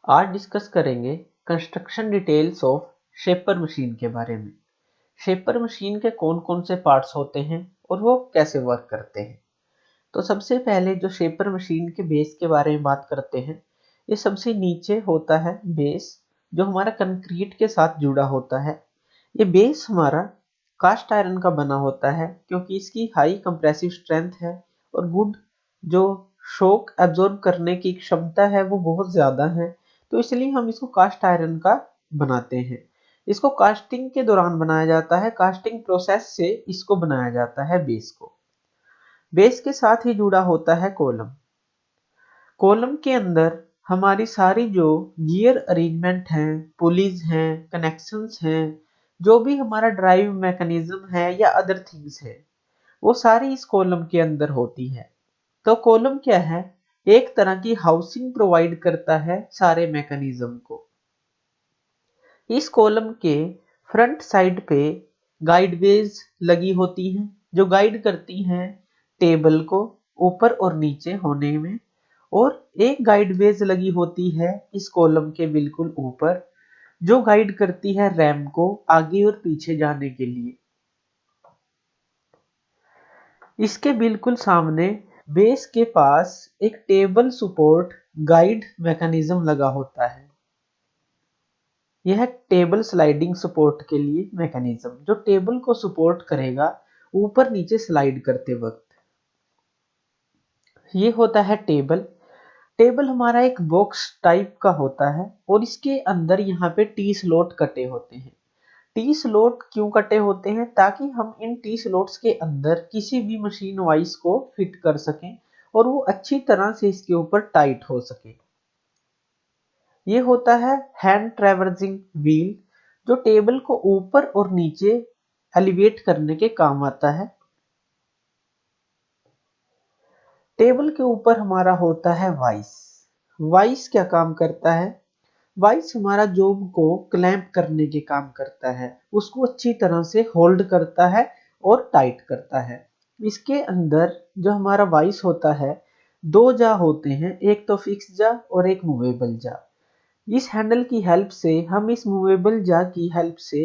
आज डिस्कस करेंगे construction details of shaper machine के बारे में। शेपर मशीन के कौन कौन से पार्ट्स होते हैं और वो कैसे वर्क करते हैं। तो सबसे पहले जो शेपर मशीन के बेस के बारे में बात करते हैं, ये सबसे नीचे होता है बेस, जो हमारा कंक्रीट के साथ जुड़ा होता है। ये बेस हमारा कास्ट आयरन का बना होता है क्योंकि इसकी हाई कंप्रेसिव स्ट्रेंथ है और गुड जो शॉक एब्जॉर्ब करने की क्षमता है वो बहुत ज़्यादा है, तो इसलिए हम इसको कास्ट आयरन का बनाते हैं। इसको कास्टिंग के दौरान बनाया जाता है, कास्टिंग प्रोसेस से इसको बनाया जाता है बेस को। बेस के साथ ही जुड़ा होता है कॉलम। कॉलम के अंदर हमारी सारी जो गियर अरेंजमेंट हैं, पुलीज हैं, कनेक्शंस हैं, जो भी हमारा ड्राइव मैकेनिज्म है या अदर थिंग्स है, वो सारी इस कॉलम के अंदर होती है। तो कॉलम क्या है? एक तरह की हाउसिंग प्रोवाइड करता है सारे मैकेनिज्म को। इस कॉलम के फ्रंट साइड पे गाइडवेज लगी होती हैं जो गाइड करती हैं टेबल को ऊपर और नीचे होने में, और एक गाइडवेज लगी होती है इस कॉलम के बिल्कुल ऊपर जो गाइड करती है रैम को आगे और पीछे जाने के लिए। इसके बिल्कुल सामने बेस के पास एक टेबल सपोर्ट गाइड मैकेनिज्म लगा होता है। यह टेबल स्लाइडिंग सपोर्ट के लिए मैकेनिज्म जो टेबल को सपोर्ट करेगा ऊपर नीचे स्लाइड करते वक्त। ये होता है टेबल। टेबल हमारा एक बॉक्स टाइप का होता है और इसके अंदर यहाँ पे टी स्लॉट कटे होते हैं। टी स्लॉट क्यों कटे होते हैं? ताकि हम इन टी स्लॉट्स के अंदर किसी भी मशीन वाइस को फिट कर सकें और वो अच्छी तरह से इसके ऊपर टाइट हो सके। ये होता है हैंड ट्रैवर्सिंग व्हील जो टेबल को ऊपर और नीचे एलिवेट करने के काम आता है। टेबल के ऊपर हमारा होता है वाइस। वाइस क्या काम करता है? वाइस हमारा जॉब को क्लैंप करने के काम करता है, उसको अच्छी तरह से होल्ड करता है और टाइट करता है। इसके अंदर जो हमारा वाइस होता है, दो जा होते हैं, एक तो फिक्स जा और एक मूवेबल जा। इस हैंडल की हेल्प से हम इस मूवेबल जा की हेल्प से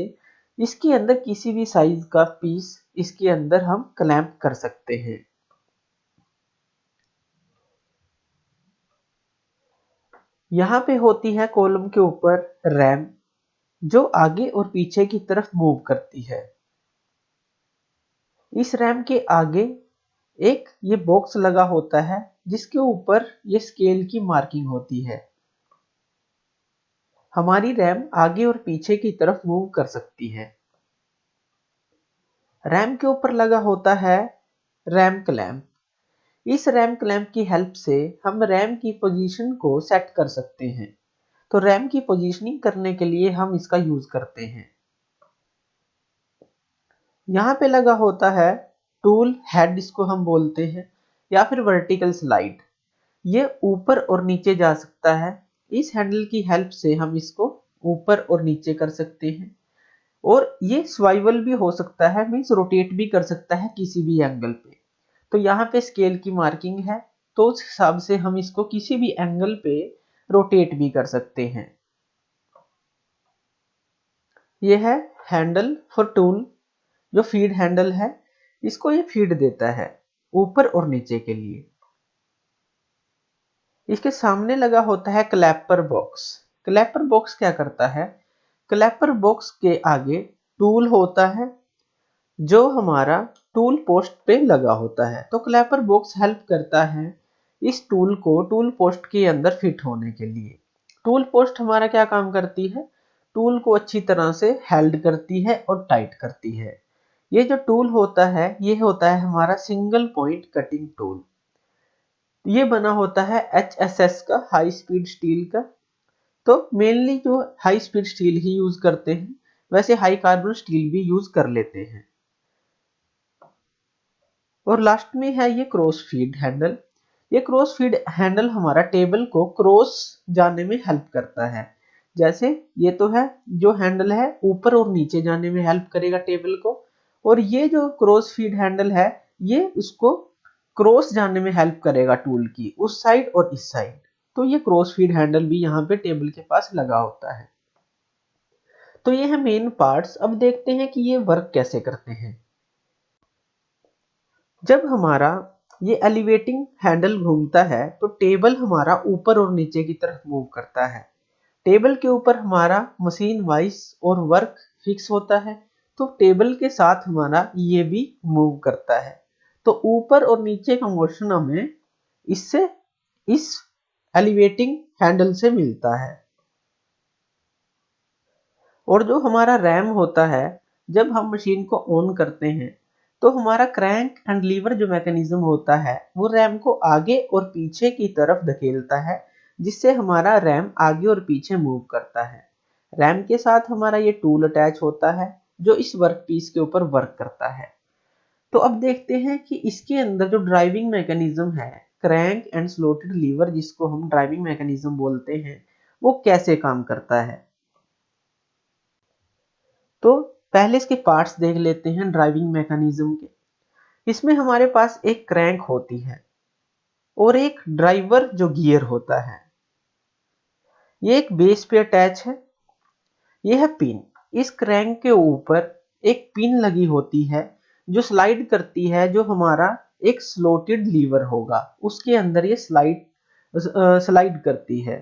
इसके अंदर किसी भी साइज का पीस इसके अंदर हम क्लैंप कर सकते हैं। यहाँ पे होती है कॉलम के ऊपर रैम जो आगे और पीछे की तरफ मूव करती है। इस रैम के आगे एक ये बॉक्स लगा होता है जिसके ऊपर ये स्केल की मार्किंग होती है। हमारी रैम आगे और पीछे की तरफ मूव कर सकती है। रैम के ऊपर लगा होता है रैम क्लैंप। इस रैम क्लैंप की हेल्प से हम रैम की पोजीशन को सेट कर सकते हैं। तो रैम की पोजीशनिंग करने के लिए हम इसका यूज करते हैं। यहाँ पे लगा होता है टूल हेड, इसको हम बोलते हैं, या फिर वर्टिकल स्लाइड। ये ऊपर और नीचे जा सकता है। इस हैंडल की हेल्प से हम इसको ऊपर और नीचे कर सकते हैं, और ये स्वाइवल भी हो सकता है, मीन्स रोटेट भी कर सकता है किसी भी एंगल पे। तो यहाँ पे स्केल की मार्किंग है, तो उस हिसाब से हम इसको किसी भी एंगल पे रोटेट भी कर सकते हैं। यह है हैंडल फॉर टूल जो फीड हैंडल है, इसको ये फीड देता है ऊपर और नीचे के लिए। इसके सामने लगा होता है क्लैपर बॉक्स। क्लैपर बॉक्स क्या करता है? क्लैपर बॉक्स के आगे टूल होता है जो हमारा टूल पोस्ट पे लगा होता है। तो क्लैपर बॉक्स हेल्प करता है इस टूल को टूल पोस्ट के अंदर फिट होने के लिए। टूल पोस्ट हमारा क्या काम करती है? टूल को अच्छी तरह से हेल्ड करती है और टाइट करती है। ये जो टूल होता है ये होता है हमारा सिंगल पॉइंट कटिंग टूल। ये बना होता है HSS का, हाई स्पीड स्टील का। तो मेनली जो हाई स्पीड स्टील ही यूज करते हैं, वैसे हाई कार्बन स्टील भी यूज कर लेते हैं। और लास्ट में है ये क्रॉस फीड हैंडल। ये क्रॉस फीड हैंडल हमारा टेबल को क्रॉस जाने में हेल्प करता है। जैसे ये तो है जो हैंडल है ऊपर और नीचे जाने में हेल्प करेगा टेबल को, और ये जो क्रॉस फीड हैंडल है ये उसको क्रॉस जाने में हेल्प करेगा टूल की उस साइड और इस साइड। तो ये क्रॉस फीड हैंडल भी यहाँ पे टेबल के पास लगा होता है। तो ये है मेन पार्ट्स। अब देखते हैं कि ये वर्क कैसे करते हैं। जब हमारा ये एलिवेटिंग हैंडल घूमता है तो टेबल हमारा ऊपर और नीचे की तरफ मूव करता है। टेबल के ऊपर हमारा मशीन वाइज और वर्क फिक्स होता है, तो टेबल के साथ हमारा ये भी मूव करता है। तो ऊपर और नीचे का मोशन हमें इससे इस एलिवेटिंग हैंडल से मिलता है। और जो हमारा रैम होता है, जब हम मशीन को ऑन करते हैं तो हमारा क्रैंक एंड लीवर जो मैकेनिज्म होता है वो रैम को आगे और पीछे की तरफ धकेलता है, जिससे हमारा रैम आगे और पीछे मूव करता है। रैम के साथ हमारा ये टूल अटैच होता है जो इस वर्क पीस के ऊपर वर्क करता है। तो अब देखते हैं कि इसके अंदर जो ड्राइविंग मैकेनिज्म है, क्रैंक एंड स्लॉटेड लीवर जिसको हम ड्राइविंग मैकेनिज्म बोलते हैं, वो कैसे काम करता है। तो पहले इसके पार्ट्स देख लेते हैं ड्राइविंग मैकेनिज्म के। इसमें हमारे पास एक क्रैंक होती है और एक ड्राइवर जो गियर होता है। ये एक बेस पे अटैच है। ये है पिन। इस क्रैंक के ऊपर एक पिन लगी होती है जो स्लाइड करती है, जो हमारा एक स्लॉटेड लीवर होगा उसके अंदर ये स्लाइड करती है।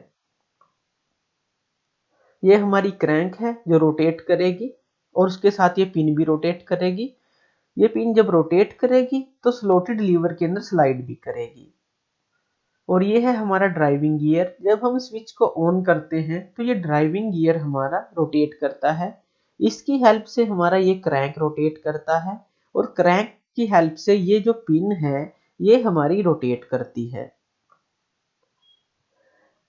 ये हमारी क्रैंक है जो रोटेट करेगी और उसके साथ ये पिन भी रोटेट करेगी। ये पिन जब रोटेट करेगी तो स्लॉटेड लीवर के अंदर स्लाइड भी करेगी। और ये है हमारा ड्राइविंग गियर। जब हम स्विच को ऑन करते हैं तो ये ड्राइविंग गियर हमारा रोटेट करता है। इसकी हेल्प से हमारा ये क्रैंक रोटेट करता है और क्रैंक की हेल्प से ये जो पिन है ये हमारी रोटेट करती है।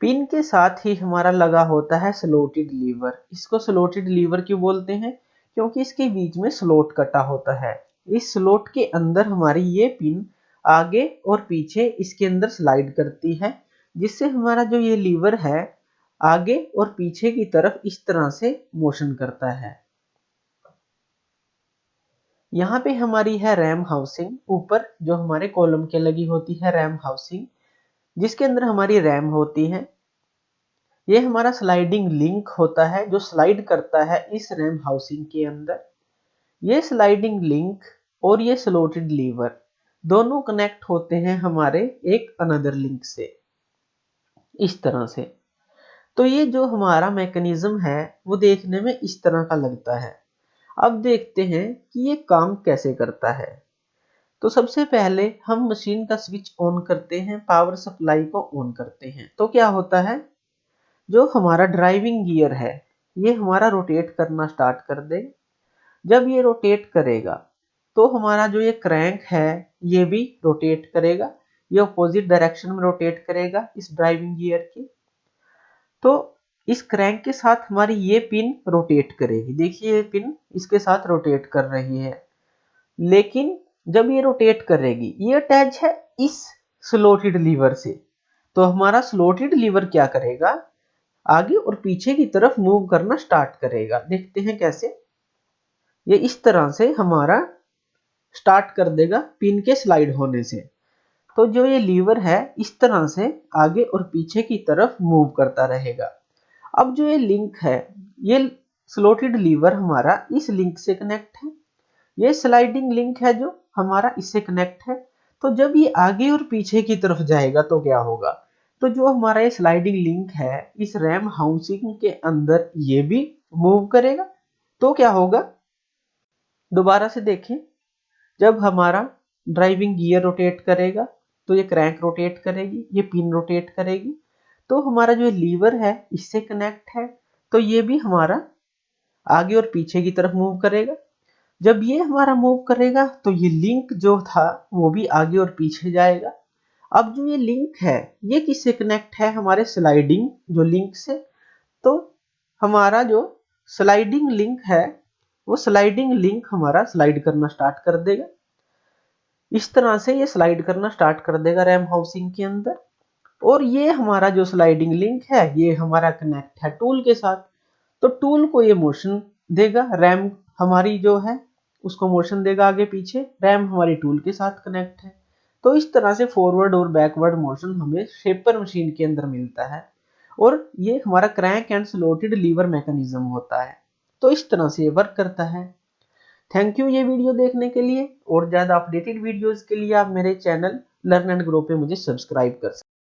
पिन के साथ ही हमारा लगा होता है स्लॉटेड लीवर। इसको स्लॉटेड लीवर क्यों बोलते हैं? क्योंकि इसके बीच में स्लॉट कटा होता है। इस स्लॉट के अंदर हमारी ये पिन आगे और पीछे इसके अंदर स्लाइड करती है, जिससे हमारा जो ये लीवर है आगे और पीछे की तरफ इस तरह से मोशन करता है। यहाँ पे हमारी है रैम हाउसिंग। ऊपर जो हमारे कॉलम के लगी होती है रैम हाउसिंग, जिसके अंदर हमारी रैम होती है। ये हमारा स्लाइडिंग लिंक होता है जो स्लाइड करता है इस रैम हाउसिंग के अंदर। ये स्लाइडिंग लिंक और ये स्लॉटेड लीवर दोनों कनेक्ट होते हैं हमारे एक अनदर लिंक से, इस तरह से। तो ये जो हमारा मैकेनिज्म है वो देखने में इस तरह का लगता है। अब देखते हैं कि ये काम कैसे करता है। तो सबसे पहले हम मशीन का स्विच ऑन करते हैं, पावर सप्लाई को ऑन करते हैं। तो क्या होता है, जो हमारा ड्राइविंग गियर है ये हमारा रोटेट करना स्टार्ट कर देगा। जब ये रोटेट करेगा तो हमारा जो ये क्रैंक है ये भी रोटेट करेगा। ये अपोजिट डायरेक्शन में रोटेट करेगा इस ड्राइविंग गियर की। तो इस क्रैंक के साथ हमारी ये पिन रोटेट करेगी। देखिए ये पिन इसके साथ रोटेट कर रही है, लेकिन जब ये रोटेट करेगी ये अटैच है इस स्लॉटेड लीवर से। तो हमारा स्लॉटेड लीवर क्या करेगा, आगे और पीछे की तरफ मूव करना स्टार्ट करेगा। देखते हैं कैसे। ये इस तरह से हमारा स्टार्ट कर देगा पिन के स्लाइड होने से। तो जो ये लीवर है इस तरह से आगे और पीछे की तरफ मूव करता रहेगा। अब जो ये लिंक है, ये स्लॉटेड लीवर हमारा इस लिंक से कनेक्ट है। ये स्लाइडिंग लिंक है जो हमारा इससे कनेक्ट है। तो जब ये आगे और पीछे की तरफ जाएगा तो क्या होगा, तो जो हमारा ये स्लाइडिंग लिंक है इस रैम हाउसिंग के अंदर ये भी मूव करेगा। तो क्या होगा, दोबारा से देखें। जब हमारा ड्राइविंग गियर रोटेट करेगा तो ये क्रैंक रोटेट करेगी, ये पिन रोटेट करेगी। तो हमारा जो लीवर है इससे कनेक्ट है, तो ये भी हमारा आगे और पीछे की तरफ मूव करेगा। जब ये हमारा मूव करेगा तो ये लिंक जो था वो भी आगे और पीछे जाएगा। अब जो ये लिंक है ये किससे कनेक्ट है, हमारे स्लाइडिंग जो लिंक से। तो हमारा जो स्लाइडिंग लिंक है वो स्लाइडिंग लिंक हमारा स्लाइड करना स्टार्ट कर देगा। इस तरह से ये स्लाइड करना स्टार्ट कर देगा रैम हाउसिंग के अंदर। और ये हमारा जो स्लाइडिंग लिंक है ये हमारा कनेक्ट है टूल के साथ। तो टूल को ये मोशन देगा, रैम हमारी जो है उसको मोशन देगा आगे पीछे। रैम हमारी टूल के साथ कनेक्ट है। तो इस तरह से फॉरवर्ड और बैकवर्ड मोशन हमें शेपर मशीन के अंदर मिलता है और ये हमारा crank and slotted liver mechanism होता है। तो इस तरह से ये वर्क करता है। थैंक यू ये वीडियो देखने के लिए, और ज़्यादा अपडेटेड वीडियोस के लिए आप मेरे चैनल लर्न एंड ग्रो पे मुझे सब्सक्राइब कर सकते हैं।